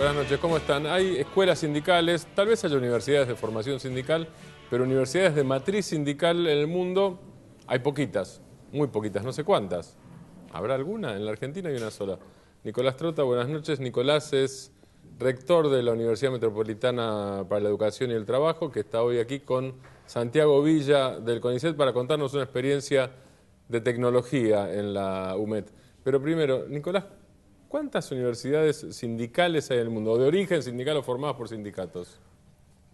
Buenas noches, ¿cómo están? Hay escuelas sindicales, tal vez haya universidades de formación sindical, pero universidades de matriz sindical en el mundo hay poquitas, muy poquitas, no sé cuántas. ¿Habrá alguna? En la Argentina hay una sola. Nicolás Trota, buenas noches. Nicolás es rector de la Universidad Metropolitana para la Educación y el Trabajo, que está hoy aquí con Santiago Villa del CONICET para contarnos una experiencia de tecnología en la UMET. Pero primero, Nicolás, ¿cuántas universidades sindicales hay en el mundo, o de origen sindical o formadas por sindicatos?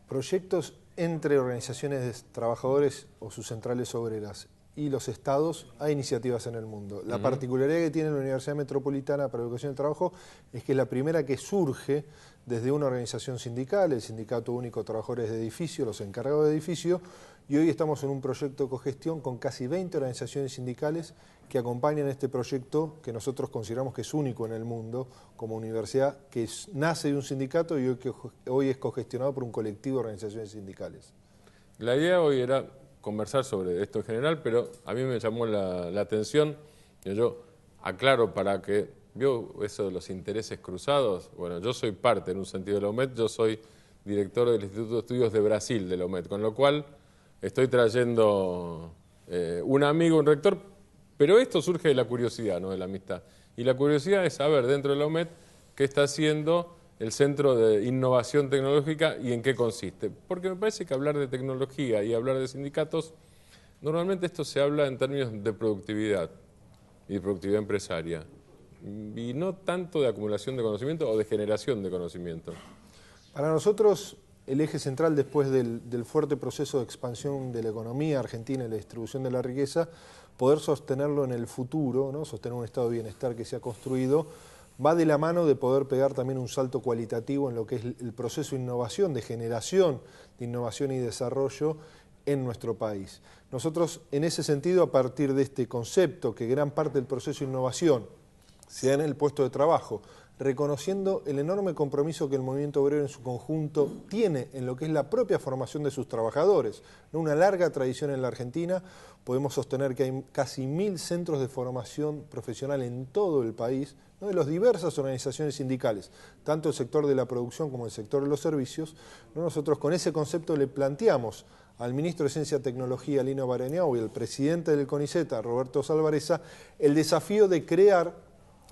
Proyectos entre organizaciones de trabajadores o sus centrales obreras y los estados, hay iniciativas en el mundo. La particularidad que tiene la Universidad Metropolitana para la Educación y el Trabajo es que es la primera que surge desde una organización sindical, el Sindicato Único de Trabajadores de Edificio, los encargados de edificio, y hoy estamos en un proyecto de cogestión con casi 20 organizaciones sindicales que acompañan este proyecto que nosotros consideramos que es único en el mundo como universidad, que nace de un sindicato y hoy es cogestionado por un colectivo de organizaciones sindicales. La idea hoy era conversar sobre esto en general, pero a mí me llamó la atención, yo aclaro para que, ¿vio eso de los intereses cruzados? Bueno, yo soy parte en un sentido de la UMET, yo soy director del Instituto de Estudios de Brasil de la UMET, con lo cual estoy trayendo un amigo, un rector, pero esto surge de la curiosidad, no de la amistad. Y la curiosidad es saber dentro de la UMET qué está haciendo el Centro de Innovación Tecnológica y en qué consiste. Porque me parece que hablar de tecnología y hablar de sindicatos, normalmente esto se habla en términos de productividad y de productividad empresaria, y no tanto de acumulación de conocimiento o de generación de conocimiento. Para nosotros, el eje central después del fuerte proceso de expansión de la economía argentina y la distribución de la riqueza, poder sostenerlo en el futuro, ¿no? Sostener un estado de bienestar que se ha construido, va de la mano de poder pegar también un salto cualitativo en lo que es el proceso de innovación, de generación de innovación y desarrollo en nuestro país. Nosotros, en ese sentido, a partir de este concepto, que gran parte del proceso de innovación se da en el puesto de trabajo, reconociendo el enorme compromiso que el movimiento obrero en su conjunto tiene en lo que es la propia formación de sus trabajadores. Una larga tradición en la Argentina, podemos sostener que hay casi 1000 centros de formación profesional en todo el país, ¿no? De las diversas organizaciones sindicales, tanto el sector de la producción como el sector de los servicios. Nosotros con ese concepto le planteamos al ministro de Ciencia y Tecnología, Lino Barañao, y al presidente del CONICET, Roberto Salvarezza, el desafío de crear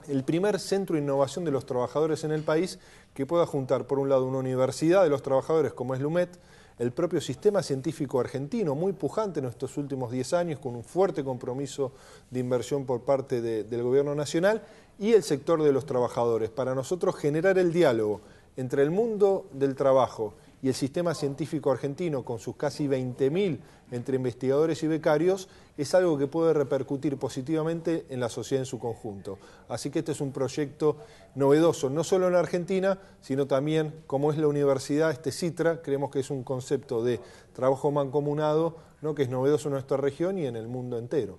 el primer centro de innovación de los trabajadores en el país que pueda juntar, por un lado, una universidad de los trabajadores como es la UMET, el propio sistema científico argentino, muy pujante en estos últimos 10 años, con un fuerte compromiso de inversión por parte del gobierno nacional, y el sector de los trabajadores. Para nosotros generar el diálogo entre el mundo del trabajo y el sistema científico argentino, con sus casi 20.000 entre investigadores y becarios, es algo que puede repercutir positivamente en la sociedad en su conjunto. Así que este es un proyecto novedoso, no solo en la Argentina, sino también, como es la universidad, este CITRA, creemos que es un concepto de trabajo mancomunado, ¿no? Que es novedoso en nuestra región y en el mundo entero.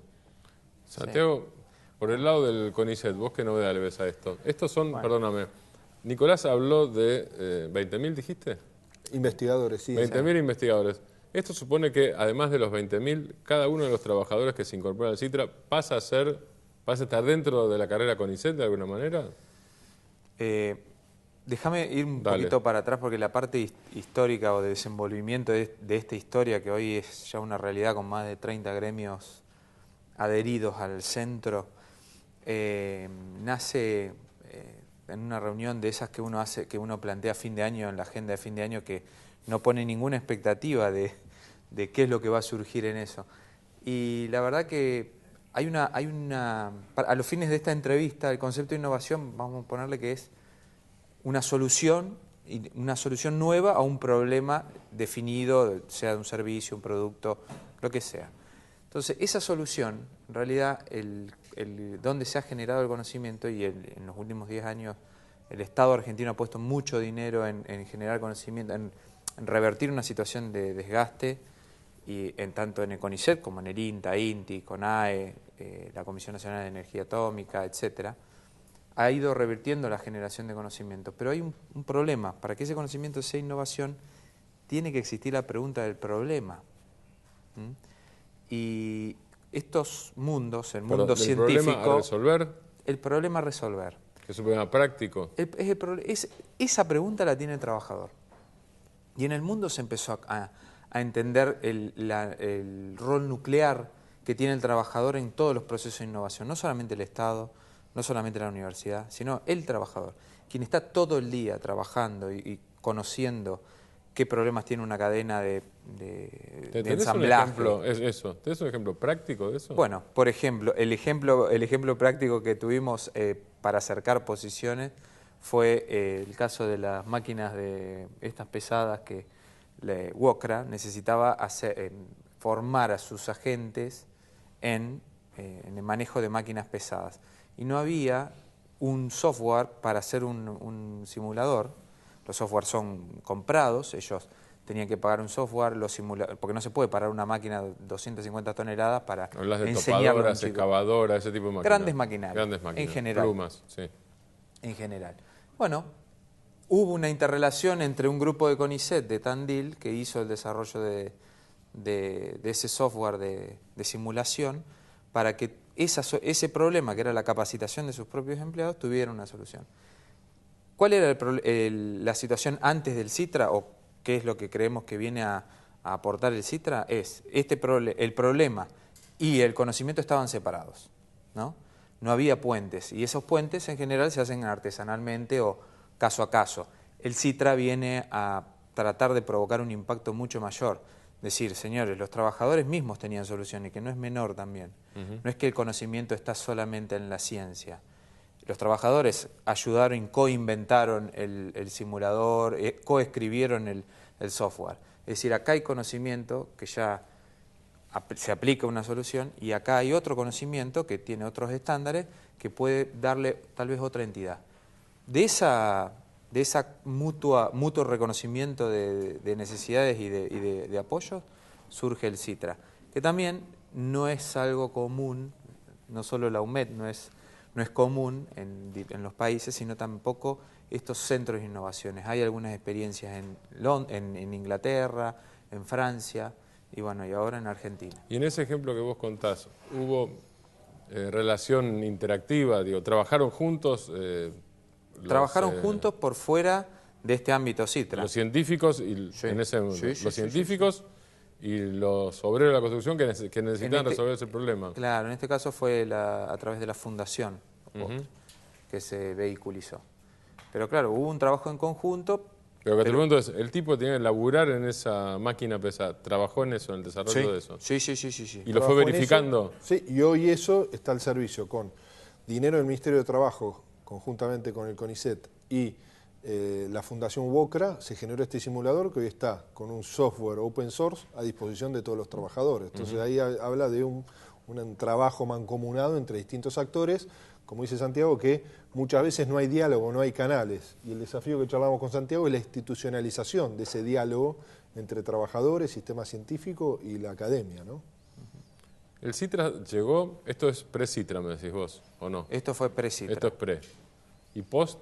Santiago, por el lado del CONICET, ¿vos qué novedad le ves a esto? Estos son, perdóname, Nicolás habló de 20.000, ¿dijiste? Investigadores, sí. 20.000 investigadores. Esto supone que, además de los 20.000, cada uno de los trabajadores que se incorpora al CITRA pasa a estar dentro de la carrera CONICET de alguna manera. Déjame ir un poquito para atrás, porque la parte histórica o de desenvolvimiento de esta historia, que hoy es ya una realidad con más de 30 gremios adheridos al centro, nace en una reunión de esas que uno hace, que uno plantea a fin de año, en la agenda de fin de año, que no pone ninguna expectativa de qué es lo que va a surgir en eso. Y la verdad que a los fines de esta entrevista, el concepto de innovación, vamos a ponerle que es una solución nueva a un problema definido, sea de un servicio, un producto, lo que sea. Entonces, esa solución, en realidad, donde se ha generado el conocimiento, y en los últimos 10 años el Estado argentino ha puesto mucho dinero en generar conocimiento, en revertir una situación de desgaste, y tanto en el CONICET como en el INTA, INTI, CONAE, la Comisión Nacional de Energía Atómica, etcétera, ha ido revirtiendo la generación de conocimiento. Pero hay un problema. Para que ese conocimiento sea innovación, tiene que existir la pregunta del problema. Y estos mundos, el mundo científico... ¿El problema a resolver? El problema a resolver. ¿Es un problema práctico? Esa pregunta la tiene el trabajador. Y en el mundo se empezó a entender el rol nuclear que tiene el trabajador en todos los procesos de innovación. No solamente el Estado, no solamente la universidad, sino el trabajador. Quien está todo el día trabajando y conociendo qué problemas tiene una cadena de ensamblaje. ¿Tenés un ejemplo práctico de eso? Bueno, por ejemplo, el ejemplo práctico que tuvimos para acercar posiciones fue el caso de las máquinas de estas pesadas que WOCRA necesitaba formar a sus agentes en el manejo de máquinas pesadas. Y no había un software para hacer un simulador. Los softwares son comprados, ellos tenían que pagar un software, porque no se puede parar una máquina de 250 toneladas para hablas de enseñarle topadoras, excavadoras, ese tipo de máquinas. Grandes maquinarias, en general. Plumas, sí. En general. Bueno, hubo una interrelación entre un grupo de CONICET de Tandil que hizo el desarrollo de ese software de simulación para que ese problema, que era la capacitación de sus propios empleados, tuviera una solución. ¿Cuál era la situación antes del CITRA, o qué es lo que creemos que viene a aportar el CITRA? Es el problema y el conocimiento estaban separados, ¿no? No había puentes, y esos puentes en general se hacen artesanalmente o caso a caso. El CITRA viene a tratar de provocar un impacto mucho mayor. Decir, señores, los trabajadores mismos tenían solución, y que no es menor también. No es que el conocimiento está solamente en la ciencia. Los trabajadores ayudaron y coinventaron el simulador, coescribieron el software. Es decir, acá hay conocimiento que ya se aplica una solución, y acá hay otro conocimiento que tiene otros estándares que puede darle tal vez otra entidad. De esa mutuo reconocimiento de necesidades y de apoyos surge el CITRA, que también no es algo común, no solo la UMED no es común en los países, sino tampoco estos centros de innovaciones. Hay algunas experiencias en Inglaterra, en Francia, y bueno, y ahora en Argentina. Y en ese ejemplo que vos contás, ¿hubo relación interactiva? Digo, ¿trabajaron juntos? Trabajaron juntos por fuera de este ámbito CITRA. Los científicos, y los obreros de la construcción que necesitan resolver ese problema. Claro, en este caso fue a través de la fundación que se vehiculizó. Pero claro, hubo un trabajo en conjunto. Pero lo que te pregunto es, ¿el tipo tenía que laburar en esa máquina pesada? ¿Trabajó en eso, en el desarrollo de eso? Sí. ¿Y lo fue verificando? Sí, y hoy eso está al servicio con dinero del Ministerio de Trabajo, conjuntamente con el CONICET y la Fundación WOCRA. Se generó este simulador que hoy está con un software open source a disposición de todos los trabajadores. Entonces ahí habla de un trabajo mancomunado entre distintos actores, como dice Santiago, que muchas veces no hay diálogo, no hay canales. Y el desafío que charlamos con Santiago es la institucionalización de ese diálogo entre trabajadores, sistema científico y la academia, ¿no? El CITRA llegó, esto es pre-CITRA, me decís vos, ¿o no? Esto fue pre-CITRA. Esto es pre. ¿Y post?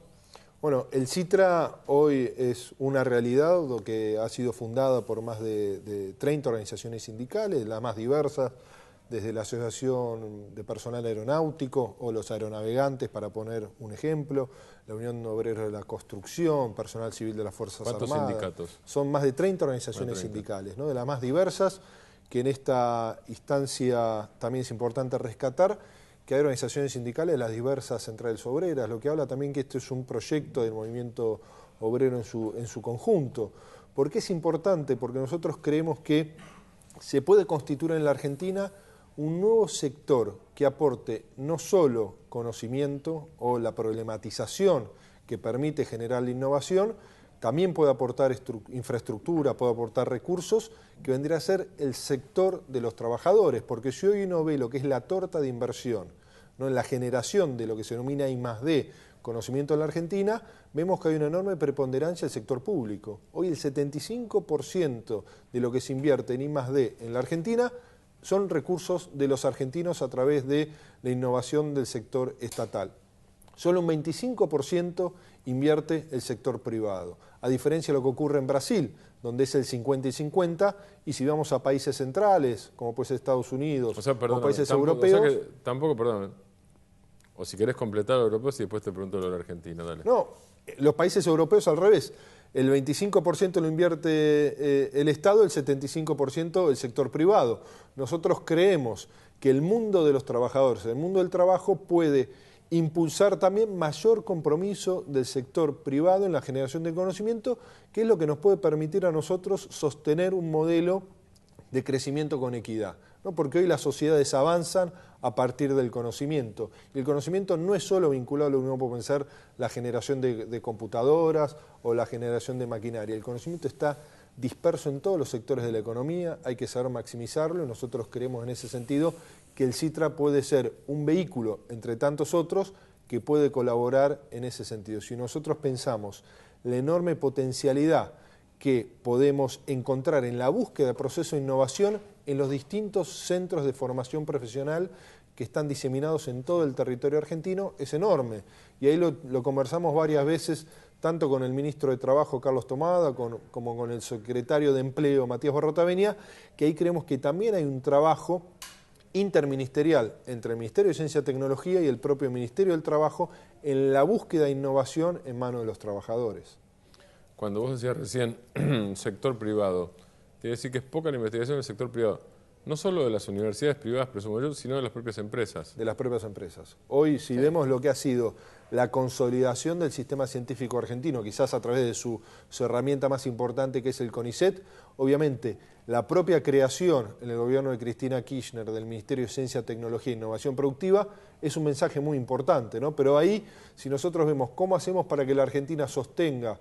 Bueno, el CITRA hoy es una realidad que ha sido fundada por más de 30 organizaciones sindicales, las más diversas, desde la Asociación de Personal Aeronáutico o los aeronavegantes, para poner un ejemplo, la Unión de Obreros de la Construcción, Personal Civil de las Fuerzas Armadas. ¿Cuántos sindicatos? Son más de 30 organizaciones sindicales, ¿no? De las más diversas, que en esta instancia también es importante rescatar que hay organizaciones sindicales de las diversas centrales obreras, lo que habla también que esto es un proyecto del movimiento obrero en su conjunto. ¿Por qué es importante? Porque nosotros creemos que se puede constituir en la Argentina un nuevo sector que aporte no solo conocimiento o la problematización que permite generar la innovación, también puede aportar infraestructura, puede aportar recursos, que vendría a ser el sector de los trabajadores, porque si hoy uno ve lo que es la torta de inversión, ¿no?, en la generación de lo que se denomina I+D, conocimiento en la Argentina, vemos que hay una enorme preponderancia del sector público. Hoy el 75% de lo que se invierte en I+D en la Argentina son recursos de los argentinos a través de la innovación del sector estatal. Solo un 25% invierte el sector privado, a diferencia de lo que ocurre en Brasil, donde es el 50 y 50, y si vamos a países centrales, como puede ser Estados Unidos, o países europeos... Tampoco, perdón, O si querés completar los europeos y después te pregunto lo argentino, dale. No, los países europeos al revés. El 25% lo invierte el Estado, el 75% el sector privado. Nosotros creemos que el mundo de los trabajadores, el mundo del trabajo puede impulsar también mayor compromiso del sector privado en la generación de conocimiento, que es lo que nos puede permitir a nosotros sostener un modelo de crecimiento con equidad, ¿no? Porque hoy las sociedades avanzan a partir del conocimiento. Y el conocimiento no es solo vinculado a lo que uno puede pensar, la generación de computadoras o la generación de maquinaria. El conocimiento está disperso en todos los sectores de la economía, hay que saber maximizarlo y nosotros creemos en ese sentido que el CITRA puede ser un vehículo entre tantos otros que puede colaborar en ese sentido. Si nosotros pensamos la enorme potencialidad que podemos encontrar en la búsqueda de procesos de innovación en los distintos centros de formación profesional que están diseminados en todo el territorio argentino, es enorme. Y ahí lo conversamos varias veces, tanto con el ministro de Trabajo, Carlos Tomada, como con el secretario de Empleo, Matías Barrotavenia, que ahí creemos que también hay un trabajo interministerial entre el Ministerio de Ciencia y Tecnología y el propio Ministerio del Trabajo en la búsqueda de innovación en manos de los trabajadores. Cuando vos decías recién sector privado, quiere decir que es poca la investigación del sector privado, no solo de las universidades privadas, presumo yo, sino de las propias empresas. De las propias empresas. Hoy, si vemos lo que ha sido la consolidación del sistema científico argentino, quizás a través de su herramienta más importante que es el CONICET, obviamente la propia creación en el gobierno de Cristina Kirchner del Ministerio de Ciencia, Tecnología e Innovación Productiva es un mensaje muy importante, ¿no? Pero ahí, si nosotros vemos cómo hacemos para que la Argentina sostenga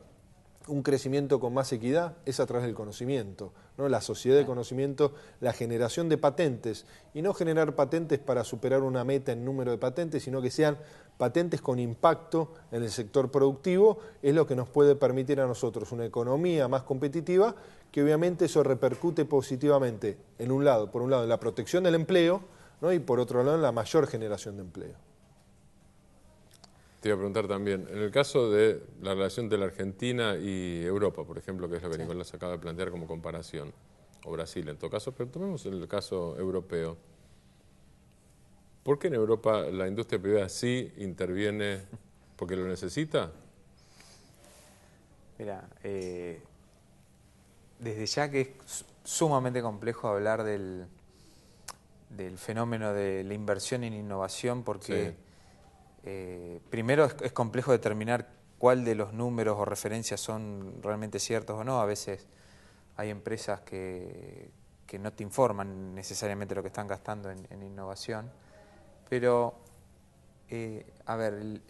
un crecimiento con más equidad, es a través del conocimiento, ¿no? La sociedad de conocimiento, la generación de patentes, y no generar patentes para superar una meta en número de patentes, sino que sean patentes con impacto en el sector productivo, es lo que nos puede permitir a nosotros una economía más competitiva, que obviamente eso repercute positivamente, por un lado, en la protección del empleo, ¿no? Y por otro lado, en la mayor generación de empleo. Te iba a preguntar también, en el caso de la relación de la Argentina y Europa, por ejemplo, que es lo que Nicolás acaba de plantear como comparación, o Brasil en todo caso, pero tomemos el caso europeo. ¿Por qué en Europa la industria privada sí interviene porque lo necesita? Mira, desde ya que es sumamente complejo hablar del fenómeno de la inversión en innovación porque... Sí. Primero es complejo determinar cuál de los números o referencias son realmente ciertos o no. A veces hay empresas que no te informan necesariamente lo que están gastando en innovación. Pero, a ver,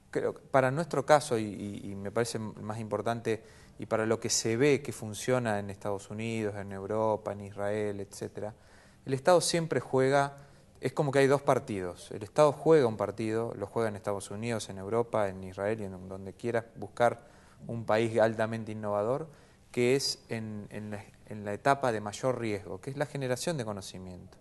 creo que para nuestro caso, y me parece más importante, y para lo que se ve que funciona en Estados Unidos, en Europa, en Israel, etcétera, el Estado siempre juega... Es como que hay dos partidos. El Estado juega un partido, lo juega en Estados Unidos, en Europa, en Israel y en donde quieras buscar un país altamente innovador, que es en la etapa de mayor riesgo, que es la generación de conocimiento.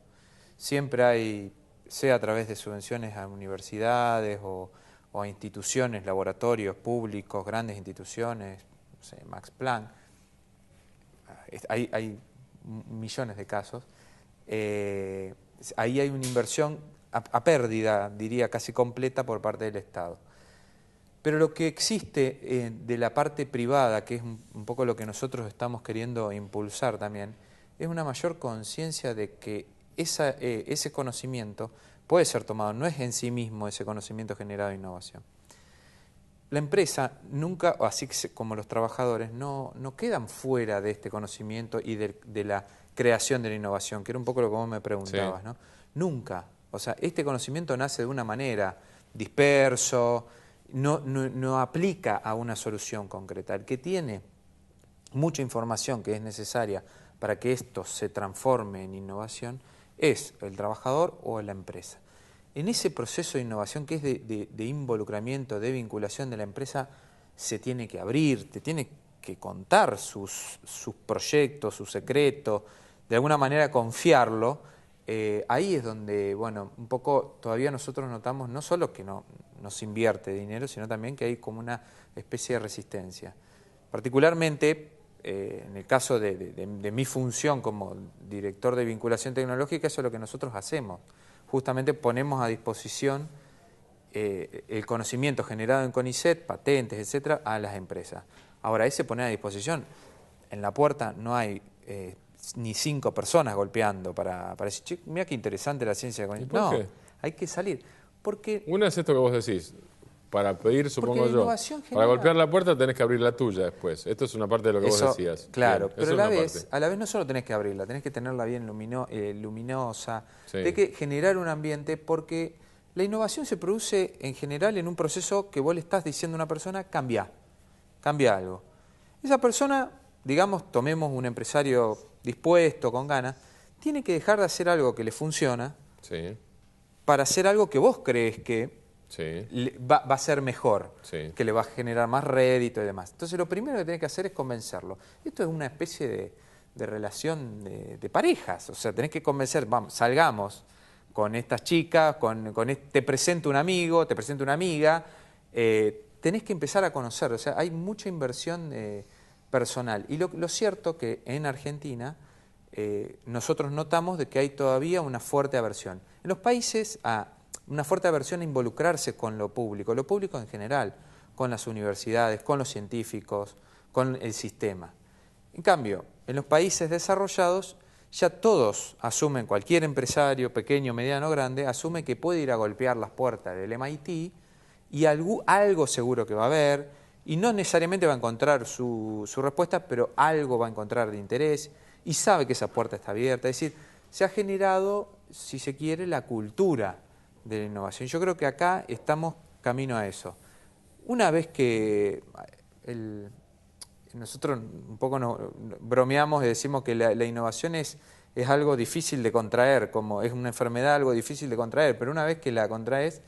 Siempre hay, sea a través de subvenciones a universidades o a instituciones, laboratorios públicos, grandes instituciones, no sé, Max Planck, hay millones de casos. Ahí hay una inversión a pérdida, diría casi completa, por parte del Estado. Pero lo que existe de la parte privada, que es un poco lo que nosotros estamos queriendo impulsar también, es una mayor conciencia de que ese conocimiento puede ser tomado, no es en sí mismo ese conocimiento generado de innovación. La empresa nunca, así como los trabajadores, no quedan fuera de este conocimiento y de la creación de la innovación, que era un poco lo que vos me preguntabas, sí. ¿No? Nunca. O sea, este conocimiento nace de una manera disperso, no aplica a una solución concreta. El que tiene mucha información que es necesaria para que esto se transforme en innovación es el trabajador o la empresa. En ese proceso de innovación que es de involucramiento, de vinculación de la empresa, se tiene que abrir, te tiene que contar sus proyectos, sus secretos, de alguna manera confiarlo. Ahí es donde, bueno, un poco todavía nosotros notamos no solo que no se invierte dinero, sino también que hay como una especie de resistencia. Particularmente, en el caso de mi función como director de vinculación tecnológica, eso es lo que nosotros hacemos. Justamente ponemos a disposición el conocimiento generado en CONICET, patentes, etcétera, a las empresas. Ahora, ese poner a disposición, en la puerta no hay ni 5 personas golpeando para decir, che, mira qué interesante la ciencia de CONICET. No, qué? hay que salir. Porque Una es esto que vos decís. Para pedir, supongo yo, para golpear la puerta tenés que abrir la tuya después. Esto es una parte de lo que vos decías. Claro, bien, pero a la vez no solo tenés que abrirla, tenés que tenerla bien luminosa, sí. tenés que generar un ambiente, porque la innovación se produce en general en un proceso que vos le estás diciendo a una persona, cambia algo. Esa persona, digamos, tomemos un empresario dispuesto, con ganas, tiene que dejar de hacer algo que le funciona, Sí. para hacer algo que vos crees que Sí. va a ser mejor, Sí. que le va a generar más rédito y demás. Entonces lo primero que tenés que hacer es convencerlo. Esto es una especie de relación de parejas, o sea, tenés que convencer, vamos, salgamos con estas chicas, te presento un amigo, te presento una amiga, tenés que empezar a conocer, o sea, hay mucha inversión personal. Y lo cierto que en Argentina nosotros notamos de que hay todavía una fuerte aversión. En los países una fuerte aversión a involucrarse con lo público en general, con las universidades, con los científicos, con el sistema. En cambio, en los países desarrollados ya todos asumen, cualquier empresario, pequeño, mediano, grande, asume que puede ir a golpear las puertas del MIT y algo seguro que va a haber, y no necesariamente va a encontrar su respuesta, pero algo va a encontrar de interés y sabe que esa puerta está abierta. Es decir, se ha generado, si se quiere, la cultura de la innovación. Yo creo que acá estamos camino a eso. Una vez que nosotros un poco bromeamos y decimos que la innovación es algo difícil de contraer, como es una enfermedad algo difícil de contraer, pero una vez que la contraes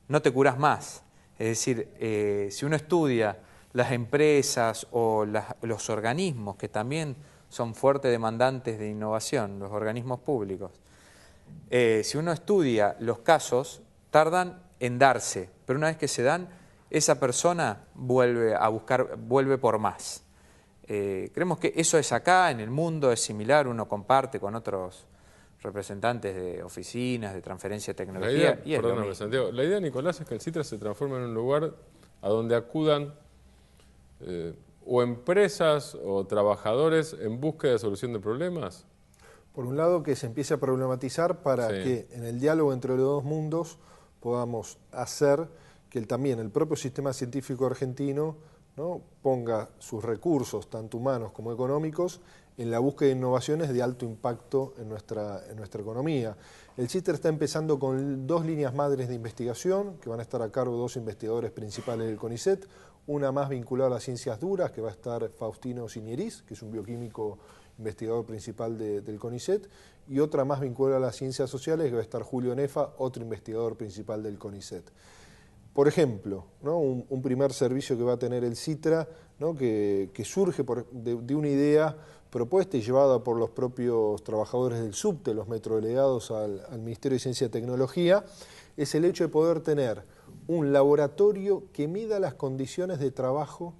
no te curas más. Es decir, si uno estudia las empresas o los organismos que también son fuertes demandantes de innovación, los organismos públicos, si uno estudia los casos, tardan en darse, pero una vez que se dan, esa persona vuelve por más. Creemos que eso es acá, en el mundo es similar, uno comparte con otros representantes de oficinas, de transferencia de tecnología. Perdóname, Santiago, la idea, Nicolás, es que el CITRA se transforme en un lugar a donde acudan o empresas o trabajadores en búsqueda de solución de problemas. Por un lado, que se empiece a problematizar para que en el diálogo entre los dos mundos podamos hacer que también el propio sistema científico argentino, ¿no?, ponga sus recursos, tanto humanos como económicos, en la búsqueda de innovaciones de alto impacto en nuestra economía. El CITRA está empezando con 2 líneas madres de investigación, que van a estar a cargo de 2 investigadores principales del CONICET, una más vinculada a las ciencias duras, que va a estar Faustino Sinieris, que es un bioquímico investigador principal del CONICET, y otra más vinculada a las ciencias sociales, que va a estar Julio Nefa, otro investigador principal del CONICET. Por ejemplo, ¿no?, un primer servicio que va a tener el CITRA, ¿no?, que surge de una idea propuesta y llevada por los propios trabajadores del SUBTE, los metrodelegados al Ministerio de Ciencia y Tecnología, es el hecho de poder tener un laboratorio que mida las condiciones de trabajo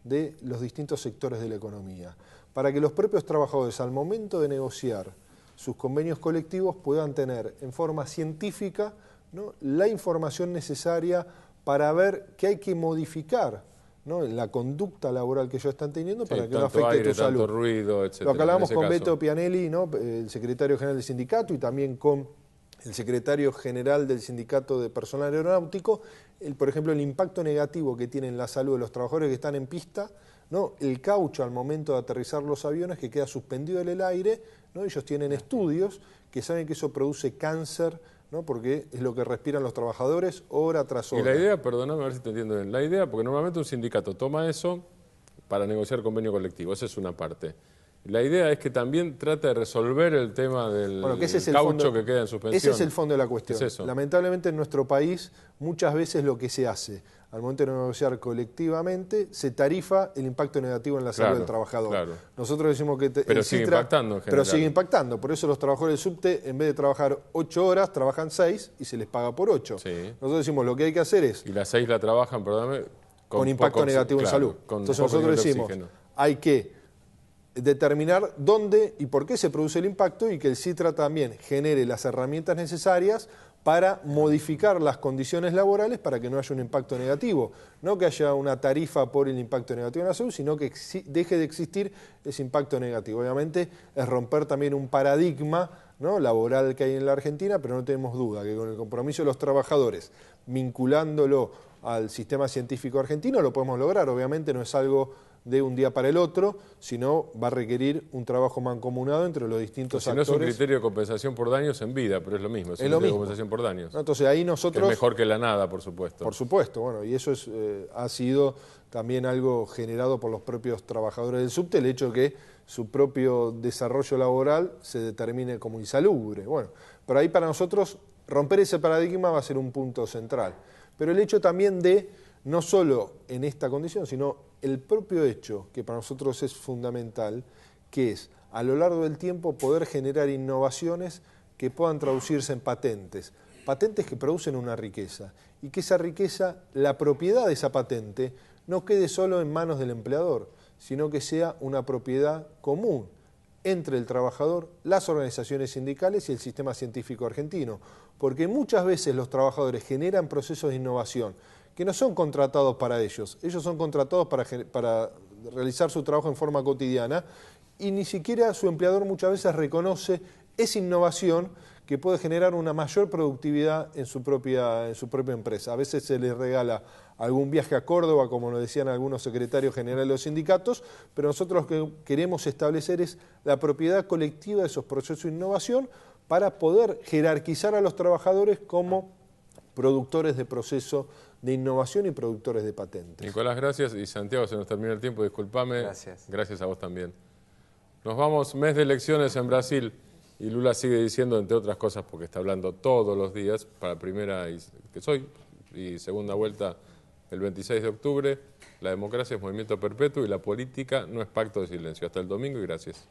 de los distintos sectores de la economía, para que los propios trabajadores, al momento de negociar sus convenios colectivos, puedan tener en forma científica, ¿no?, la información necesaria para ver qué hay que modificar, ¿no?, en la conducta laboral que ellos están teniendo para que no afecte tu salud. Tanto ruido, etc. Lo que hablábamos con Beto Pianelli, ¿no?, el secretario general del sindicato, y también con el secretario general del sindicato de personal aeronáutico, por ejemplo, el impacto negativo que tiene en la salud de los trabajadores que están en pista, ¿no?, el caucho al momento de aterrizar los aviones que queda suspendido en el aire, ¿no?, ellos tienen estudios que saben que eso produce cáncer, ¿no?, porque es lo que respiran los trabajadores hora tras hora. Y la idea, perdóname a ver si te entiendo bien, la idea, porque normalmente un sindicato toma eso para negociar convenio colectivo, esa es una parte. La idea es que también trata de resolver el tema del caucho que queda en suspensión. Ese es el fondo de la cuestión. ¿Es eso? Lamentablemente en nuestro país muchas veces lo que se hace al momento de negociar colectivamente se tarifa el impacto negativo en la salud del trabajador. Claro. Nosotros decimos que pero sigue impactando en general. Pero sigue impactando. Por eso los trabajadores del subte, en vez de trabajar 8 horas, trabajan 6 y se les paga por 8. Sí. Nosotros decimos lo que hay que hacer es... Y las 6 la trabajan, perdóname... Con impacto negativo en salud. Entonces nosotros decimos, hay que determinar dónde y por qué se produce el impacto y que el CITRA también genere las herramientas necesarias para modificar las condiciones laborales para que no haya un impacto negativo. No que haya una tarifa por el impacto negativo en la salud, sino que deje de existir ese impacto negativo. Obviamente es romper también un paradigma, ¿no?, laboral que hay en la Argentina, pero no tenemos duda que con el compromiso de los trabajadores, vinculándolo al sistema científico argentino, lo podemos lograr. Obviamente no es algo de un día para el otro, sino va a requerir un trabajo mancomunado entre los distintos actores. Si no es un criterio de compensación por daños en vida, pero es lo mismo, es un criterio de compensación por daños. ¿No? Entonces ahí nosotros... Que es mejor que la nada, por supuesto. Por supuesto, bueno, y eso es, ha sido también algo generado por los propios trabajadores del subte, el hecho de que su propio desarrollo laboral se determine como insalubre. Bueno, pero ahí para nosotros romper ese paradigma va a ser un punto central. Pero el hecho también de, no solo en esta condición, sino el propio hecho, que para nosotros es fundamental, que es a lo largo del tiempo poder generar innovaciones que puedan traducirse en patentes. Patentes que producen una riqueza y que esa riqueza, la propiedad de esa patente, no quede solo en manos del empleador, sino que sea una propiedad común entre el trabajador, las organizaciones sindicales y el sistema científico argentino. Porque muchas veces los trabajadores generan procesos de innovación que no son contratados para ellos son contratados para realizar su trabajo en forma cotidiana y ni siquiera su empleador muchas veces reconoce esa innovación que puede generar una mayor productividad en su propia empresa. A veces se les regala algún viaje a Córdoba, como nos decían algunos secretarios generales de los sindicatos, pero nosotros lo que queremos establecer es la propiedad colectiva de esos procesos de innovación para poder jerarquizar a los trabajadores como productores de proceso de innovación y productores de patentes. Nicolás, gracias. Y Santiago, se nos termina el tiempo, discúlpame. Gracias. Gracias a vos también. Nos vamos, mes de elecciones en Brasil. Y Lula sigue diciendo, entre otras cosas, porque está hablando todos los días, para primera y segunda vuelta el 26 de octubre, la democracia es movimiento perpetuo y la política no es pacto de silencio. Hasta el domingo y gracias.